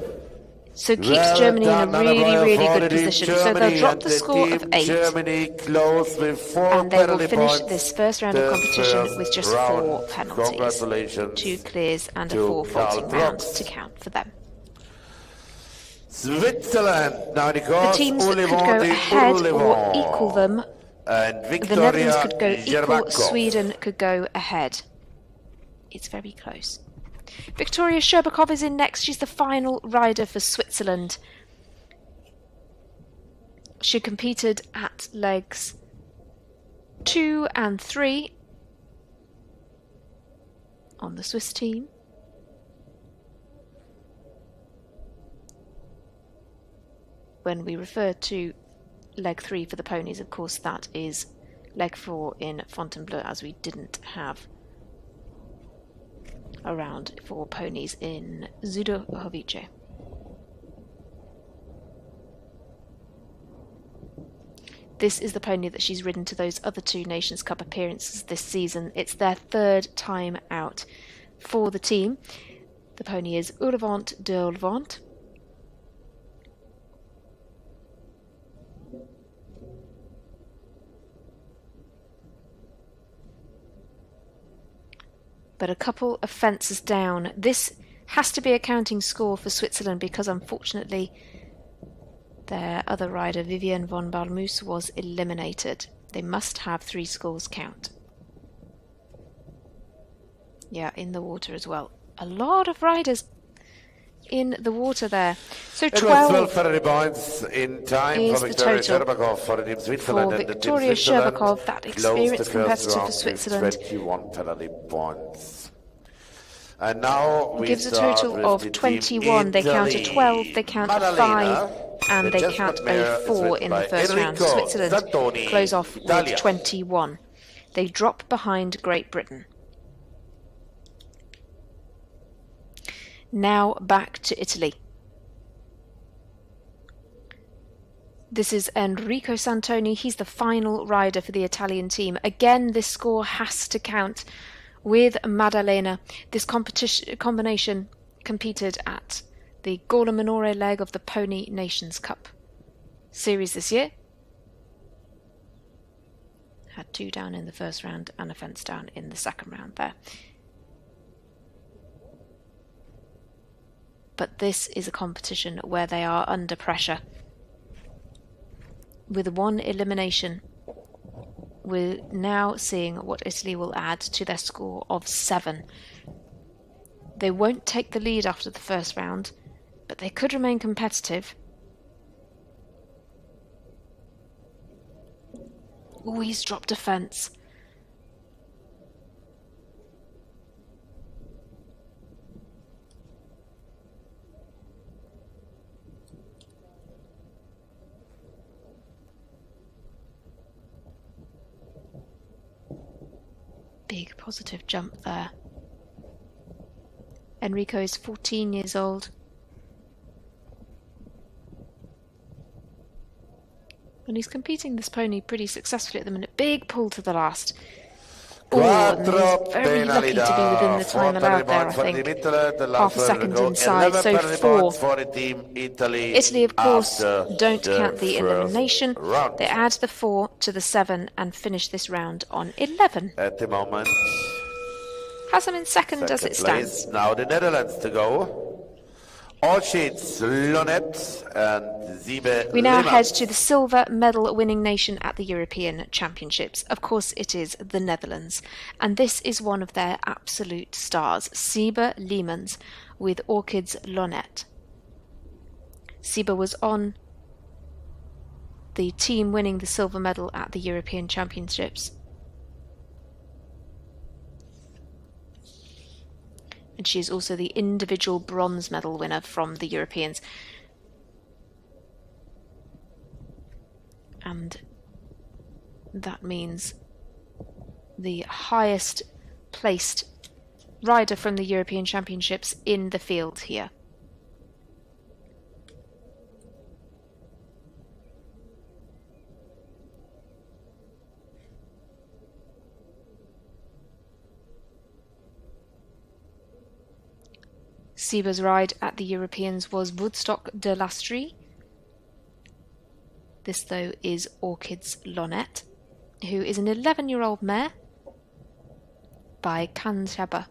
So keeps Germany in a really, really good position. So they'll drop the score of 8. Germany close with 4 and they will finish points. this first round of competition with just 4 penalties. Congratulations. 2 clears and a 4 faulting round to count for them. Switzerland. Now the teams that could go ahead or equal them, the Netherlands could go equal, Sweden could go ahead. It's very close. Viktoria Sherbakov is in next. She's the final rider for Switzerland. She competed at legs 2 and 3 on the Swiss team. When we refer to leg 3 for the ponies, of course, that is leg 4 in Fontainebleau, as we didn't have a round for ponies in Zudohovice. This is the pony that she's ridden to those other 2 Nations Cup appearances this season. It's their 3rd time out for the team. The pony is Urvant d'Urvant. But a couple of fences down. This has to be a counting score for Switzerland because unfortunately their other rider, Vivienne von Balmus, was eliminated. They must have 3 scores count. Yeah, in the water as well. A lot of riders in the water there. So 12 points in time is for the Viktoria total Sherbakov for the team Switzerland. for Viktoria Sherbakov, that experienced competitor for Switzerland. 21 penalty points. And now we gives a total of 21. They count a 12, they count a 5, and they count a 4 in the first round. Switzerland close off with 21. They drop behind Great Britain. Now back to Italy. This is Enrico Santoni. He's the final rider for the Italian team. Again, this score has to count with Maddalena. This combination competed at the Gorla Minore leg of the Pony Nations Cup series this year. Had 2 down in the first round and a fence down in the second round there. But this is a competition where they are under pressure. With 1 elimination, we're now seeing what Italy will add to their score of 7. They won't take the lead after the first round, but they could remain competitive. Oh, he's dropped a fence. Big positive jump there. Enrico is 14 years old. And he's competing this pony pretty successfully at the minute. Big pull to the last. Oh, and he's very lucky to be within the time allowed there, I think. Half a second inside, so 4. Italy, of course, don't count the elimination. They add the 4 to the 7 and finish this round on 11. At the moment. Has them in second as it stands. Now the Netherlands to go. All sheets, Lonet and Siebe. We now head to the silver medal winning nation at the European Championships. Of course, it is the Netherlands. And this is one of their absolute stars, Siebe Leemans, with Orchids Lonet. Siebe was on the team winning the silver medal at the European Championships. And she is also the individual bronze medal winner from the Europeans. And that means the highest placed rider from the European Championships in the field here. Sieber's ride at the Europeans was Woodstock de l'Astrie. This, though, is Orchid's Lonette, who is an 11-year-old mare by Kanshaba.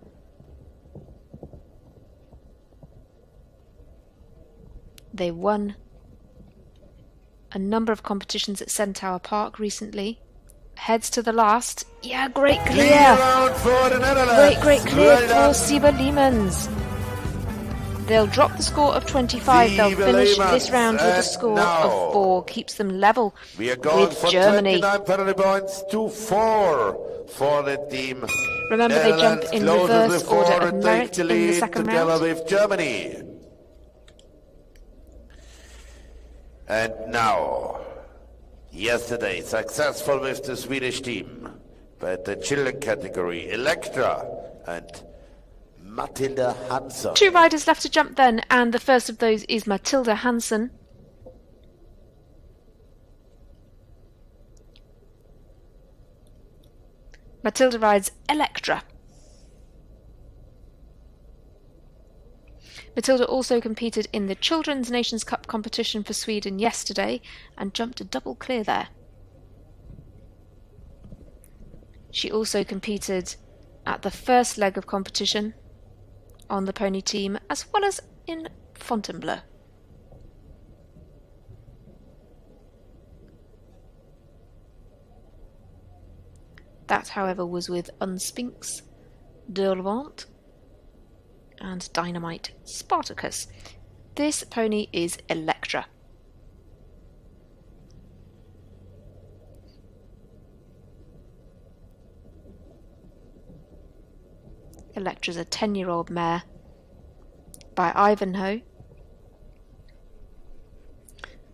They won a number of competitions at Centaur Park recently. Heads to the last. Yeah, great clear! Great clear for Sieber Liemens. They'll drop the score of 25. They'll finish this round with a score of 4. Keeps them level with Germany. 29 penalty points to 4 for the team. Remember, they jump in reverse order of merit in the second round. With Germany. And now, yesterday successful with the Swedish team, but the children category, Elektra and Matilda Hansen. 2 riders left to jump then, and the first of those is Matilda Hansen. Matilda rides Elektra. Matilda also competed in the Children's Nations Cup competition for Sweden yesterday and jumped a double clear there. She also competed at the first leg of competition on the pony team as well as in Fontainebleau. That, however, was with Unspinx, Derwent and Dynamite Spartacus. This pony is Elektra. Elektra's a 10-year-old mare by Ivanhoe.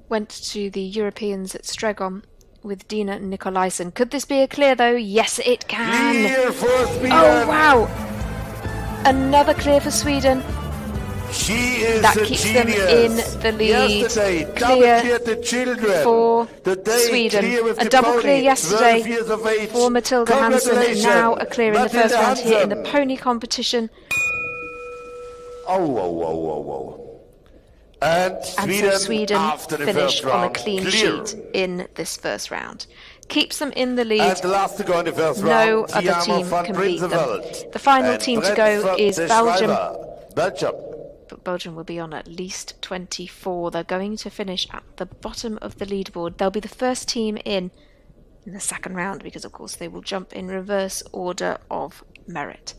Went to the Europeans at Stregon with Dina Nicolaisen. Could this be a clear though? Yes, it can. Clear for Sweden. Oh wow! Another clear for Sweden. She is that keeps them in the lead. Yesterday, clear the children. for Today, Sweden. Clear A double clear yesterday for Matilda Hansen, and now a clear in the first round here in the pony competition. Oh. And Sweden after the finished on a clean sheet in this first round. Keeps them in the lead. And the last to go in the first no round, other team can beat them. The final team to go is Belgium. But Belgium will be on at least 24. They're going to finish at the bottom of the leaderboard. They'll be the first team in the second round because, of course, they will jump in reverse order of merit.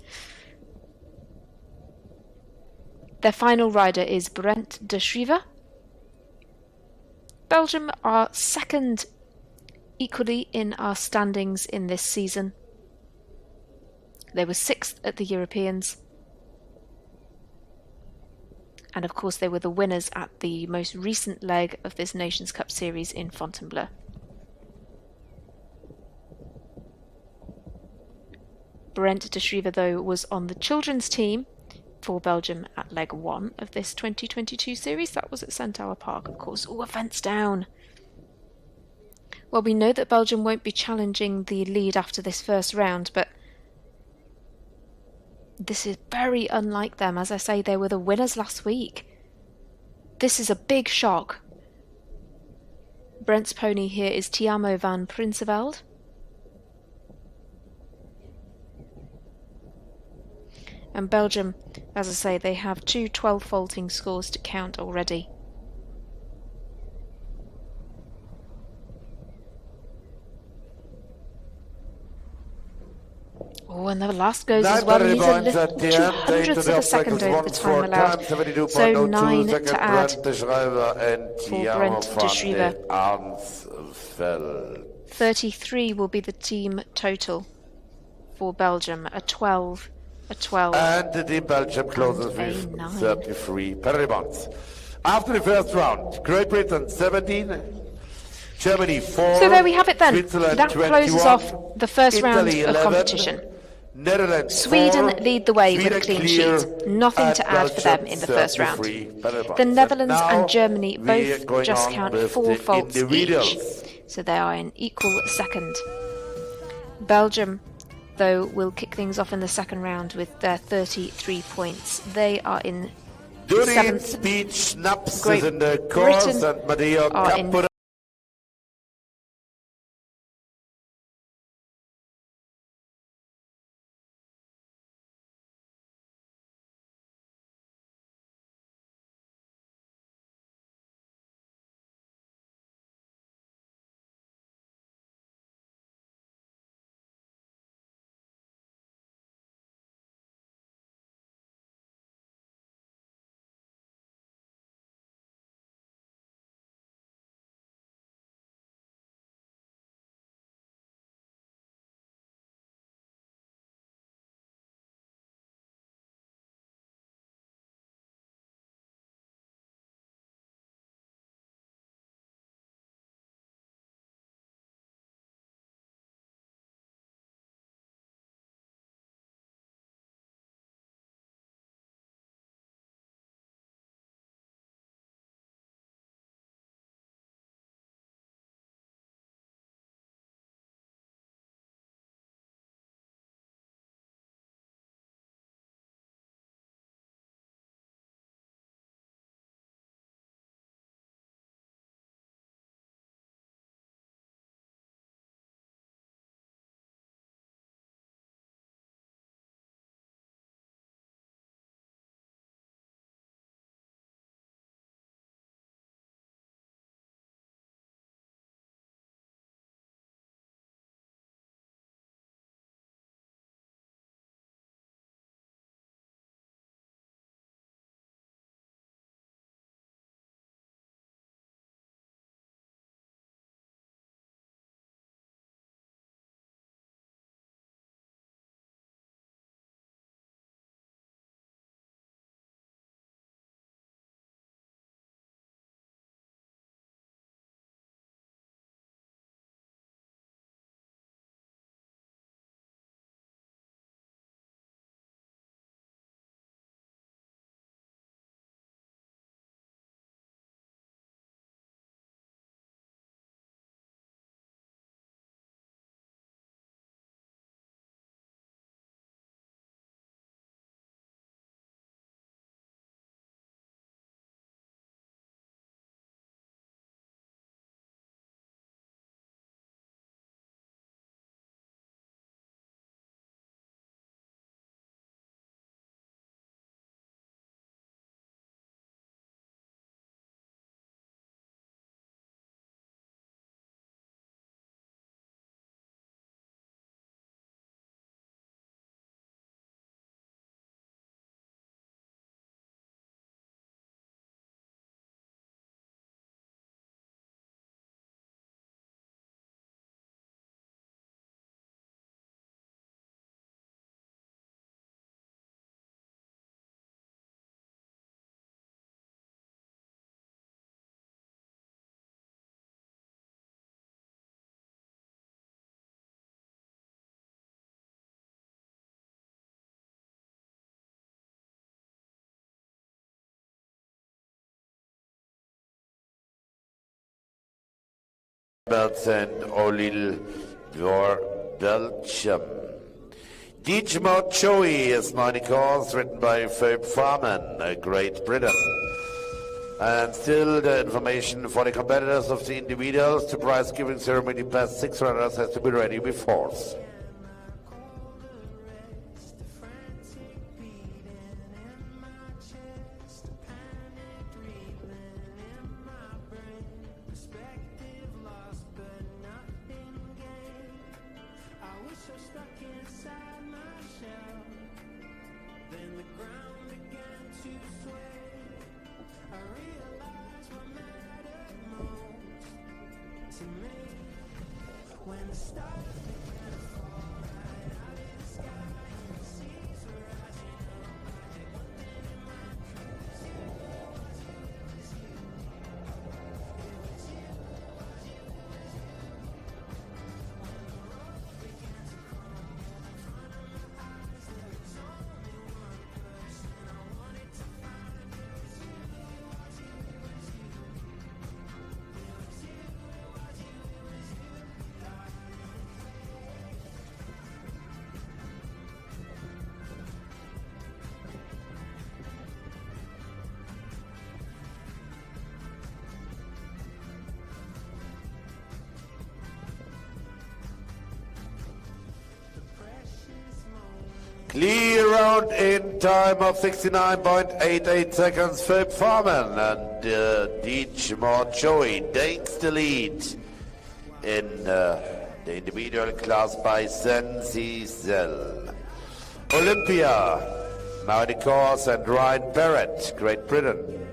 Their final rider is Brent de Schrijver. Belgium are second equally in our standings in this season. They were 6th at the Europeans. And of course they were the winners at the most recent leg of this Nations Cup series in Fontainebleau. Brent de Schrijver, though, was on the children's team for Belgium at leg 1 of this 2022 series. That was at Centaur Park, of course. Oh, a fence down. Well, we know that Belgium won't be challenging the lead after this first round, but this is very unlike them. As I say, they were the winners last week. This is a big shock. Brent's pony here is Tiamo van Prinseveld. And Belgium, as I say, they have 2 12-faulting scores to count already. Oh, and the last goes as well. He's a little 200ths of a second over the time allowed. So 9 to add for Brent de Schrijver. 33 will be the team total for Belgium. A 12. And the team Belgium closes with 33 penalty points. After the first round, Great Britain 17, Germany 4. So there we have it then. Switzerland that 21, closes off the first Italy round 11, of competition. Netherlands Sweden 4, lead the way Sweden with a clean clear, sheet. Nothing to add for them in the first round. The Netherlands and Germany both just count 4 faults each. So they are in equal second. Belgium, though, will kick things off in the second round with their 33 points. They are in Durin Speech Schnaps is in the course, and Matteo Capo. And Olil for Belgium. Dijmo Choi is 90 calls, written by Phoebe Farman, Great Britain. And still the information for the competitors of the individuals. The prize giving ceremony past 6 runners has to be ready with force. Clear round in time of 69.88 seconds. Philip Farman and Deej Joey takes the lead in the individual class by Zenzizel. Olympia, Maudie Kors and Ryan Barrett, Great Britain.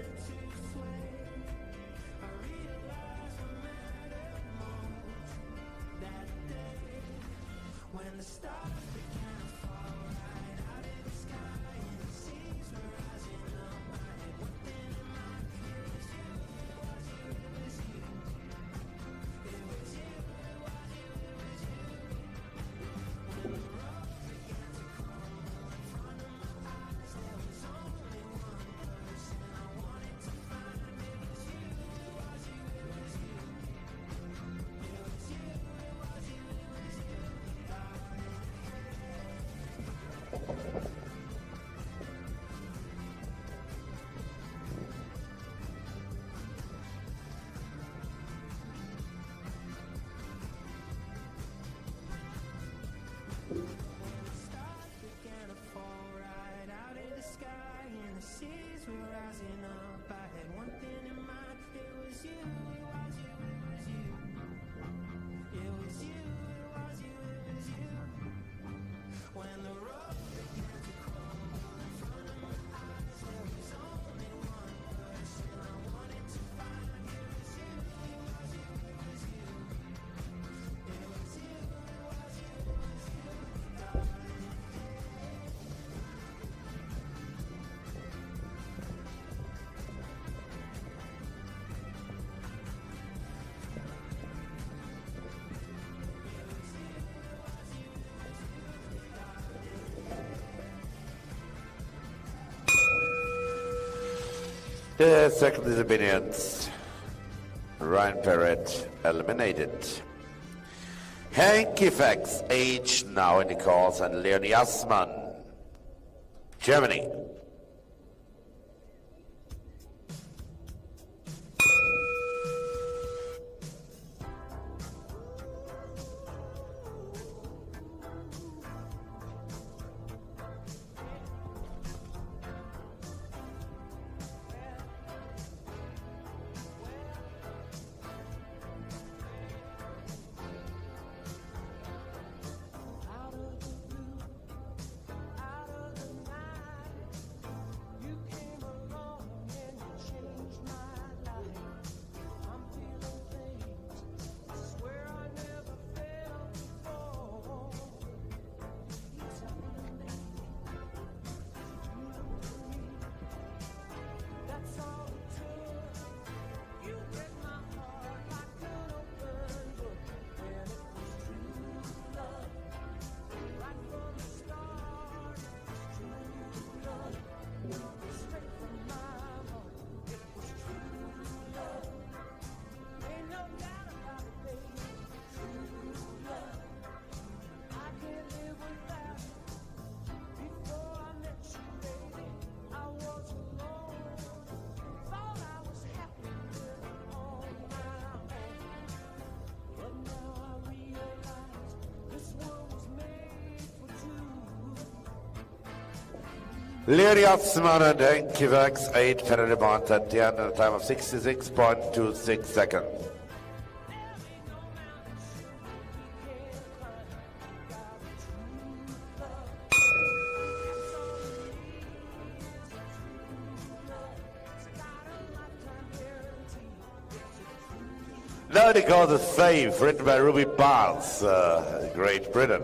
The second disobedience. Ryan Barrett eliminated. Hanky Fax, age now in the course, and Leonie Assmann, Germany. Leonie Assmann and Hanky Fax, 8 penalty bonds at the end, at a time of 66.26 seconds. Now the cause is Faith, written by Ruby Barnes, Great Britain.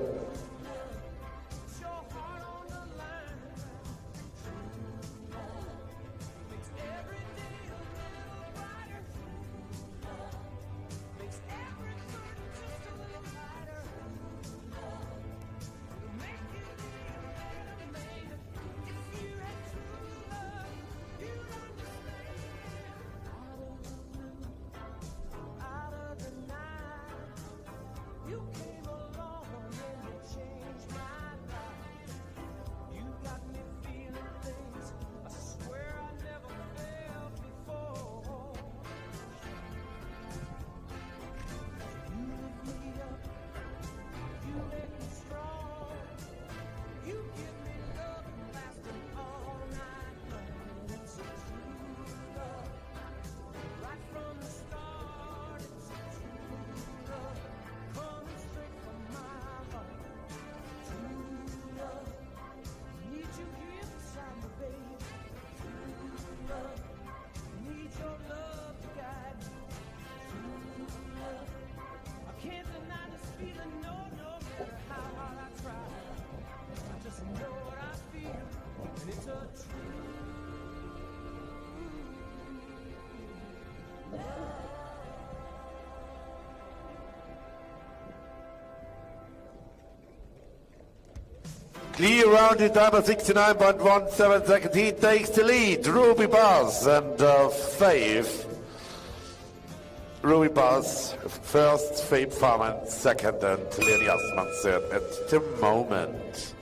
Clear round in time of 69.17 seconds. He takes the lead. Ruby Bars and Faith. Ruby Bars first, Faith Farman second, and Leni Asman third at the moment.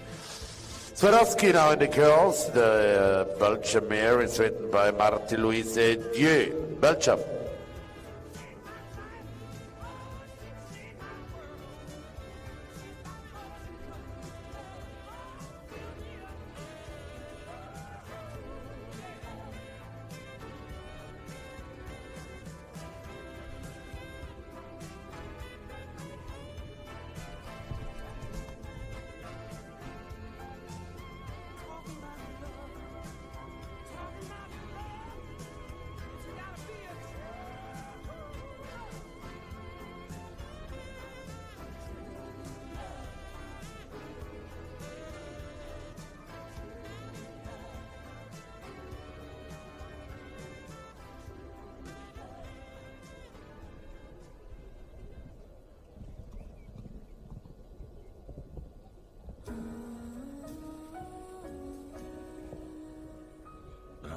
Swarovski now in the girls. The Belgium mare is written by Marthe-Louise Dieu. Belgium.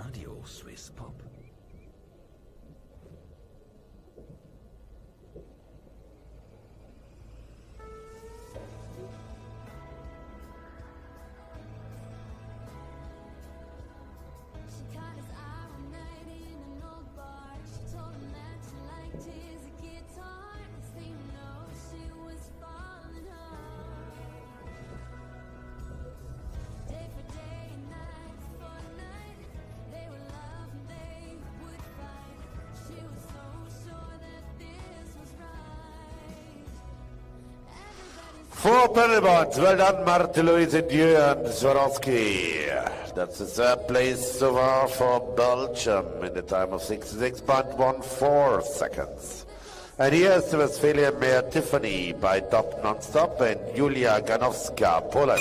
Radio Swiss Pop. Four penalty points. Well done, Marthe-Louise Dieu and Swarovski. That's the third place so far for Belgium in the time of 66.14 seconds. And here's the Westphalian mare Tiffany by Top Nonstop and Julia Ganowska, Poland.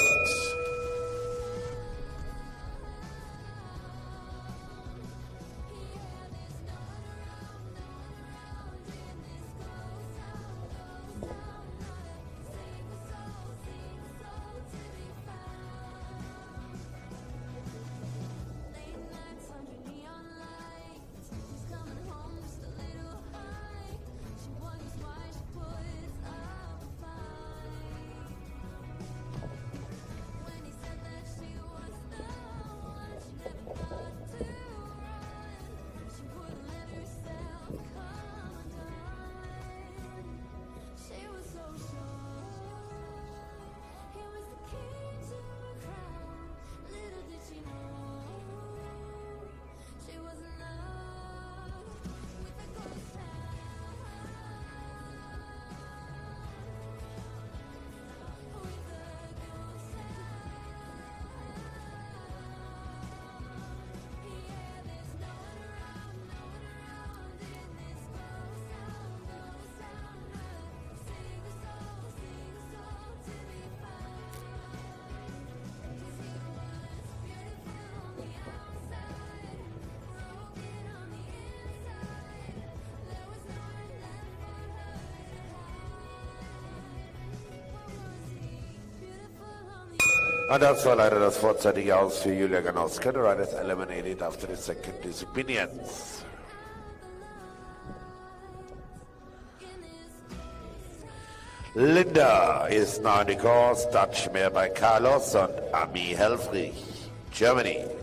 Und das war leider das vorzeitige Aus für Julia Ganowska. The rider is eliminated after the second disobedience. Linda is now in the course, Dutch mare by Carlos und Ami Helfrich, Germany.